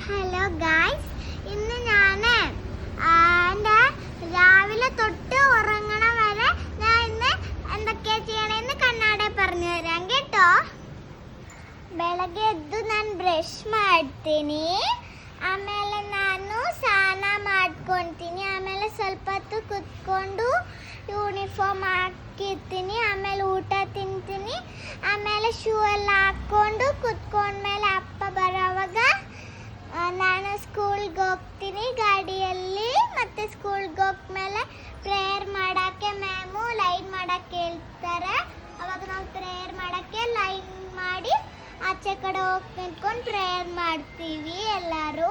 Hello guys, ഇന്ന് ഞാൻ എൻ്റെ രാവിലെ തൊട്ട് ഉറങ്ങണ വരെ ഞാൻ ഇന്ന് എന്തൊക്കെയാ ചെയ്യണമെന്ന് ಕನ್ನಡ പറഞ്ഞു തരാം കേട്ടോ. ಬೆಳಗ್ಗೆ ಎದ್ದು ನಾನು ಬ್ರಷ್ ಮಾಡ್ತೀನಿ, ಆಮೇಲೆ ನಾನು ಸ್ನಾನ ಮಾಡ್ಕೊತೀನಿ, ಆಮೇಲೆ ಸ್ವಲ್ಪ ಹೊತ್ತು ಕುತ್ಕೊಂಡು ಯೂನಿಫಾರ್ಮ್ ಹಾಕಿರ್ತೀನಿ, ಆಮೇಲೆ ಊಟ ತಿಂತೀನಿ, ಆಮೇಲೆ ಶೂ ಎಲ್ಲ ಹಾಕ್ಕೊಂಡು ಕುತ್ಕೊಂಡ್ಮೇಲೆ ಅಪ್ಪ ಬರೋವಾಗ ನಾನು ಸ್ಕೂಲ್ಗೆ ಹೋಗ್ತೀನಿ ಗಾಡಿಯಲ್ಲಿ. ಮತ್ತು ಸ್ಕೂಲ್ಗೆ ಹೋಗ್ಮೇಲೆ ಪ್ರೇಯರ್ ಮಾಡೋಕ್ಕೆ ಮ್ಯಾಮು ಲೈನ್ ಮಾಡೋಕ್ಕೆ ಹೇಳ್ತಾರೆ. ಅವಾಗ ನಾವು ಪ್ರೇಯರ್ ಮಾಡೋಕ್ಕೆ ಲೈನ್ ಮಾಡಿ ಆಚೆ ಕಡೆ ಹೋಗಿ ನಿಂತ್ಕೊಂಡು ಪ್ರೇಯರ್ ಮಾಡ್ತೀವಿ ಎಲ್ಲರೂ.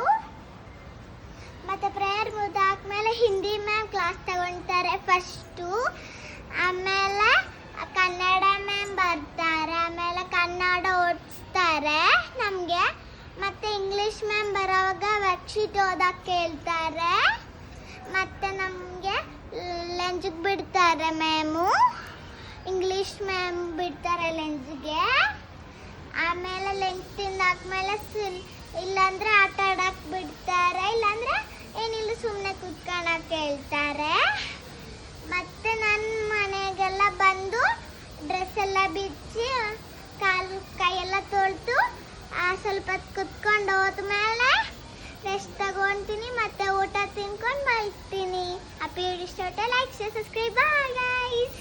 ಮತ್ತು ಪ್ರೇಯರ್ ಮುಗಿದಾದ್ಮೇಲೆ ಹಿಂದಿ ಮ್ಯಾಮ್ ಕ್ಲಾಸ್ ತಗೊಳ್ತಾರೆ ಫಸ್ಟು, ಆಮೇಲೆ ಕನ್ನಡ ಮ್ಯಾಮ್ ಬರ್ತಾರೆ, ಆಮೇಲೆ ಕನ್ನಡ ಓದಿಸ್ತಾರೆ ನಮಗೆ. ಮತ್ತು ಇಂಗ್ಲೀಷ್ ಮ್ಯಾಮ್ ಬರೋವಾಗ ವರ್ಕ್ಶೀಟ್ ಓದೋಕ್ಕೆ ಹೇಳ್ತಾರೆ. ಮತ್ತು ನಮಗೆ ಲಂಚ್ಗೆ ಬಿಡ್ತಾರೆ ಮ್ಯಾಮು, ಇಂಗ್ಲೀಷ್ ಮ್ಯಾಮ್ ಬಿಡ್ತಾರೆ ಲಂಚ್ಗೆ. ಆಮೇಲೆ ಲಂಚ್ ತಿಂದಾದ್ಮೇಲೆ ಇಲ್ಲಾಂದರೆ ಆಟ ಆಡೋಕ್ಕೆ ಬಿಡ್ತಾರೆ, ಇಲ್ಲಾಂದರೆ ಏನಿಲ್ಲ ಸುಮ್ಮನೆ ಕುತ್ಕೊಳ್ಳೋಕ್ಕೆ ಹೇಳ್ತಾರೆ. ಮತ್ತು ನನ್ನ ಮನೆಗೆಲ್ಲ ಬಂದು ಡ್ರೆಸ್ ಎಲ್ಲ ಬಿಚ್ಚಿ ಕಾಲು ಕೈಯೆಲ್ಲ ತೊಳೆದು ಸ್ವಲ್ಪ ಕುತ್ಕೊಂಡು ಹೋದ್ಮೇಲೆ ರೆಸ್ಟ್ ತಗೊತೀನಿ, ಮತ್ತು ಊಟ ತಿನ್ಕೊಂಡು ಮಲ್ತೀನಿ. ಅಪ್ಪ ಇಷ್ಟ like share subscribe bye guys.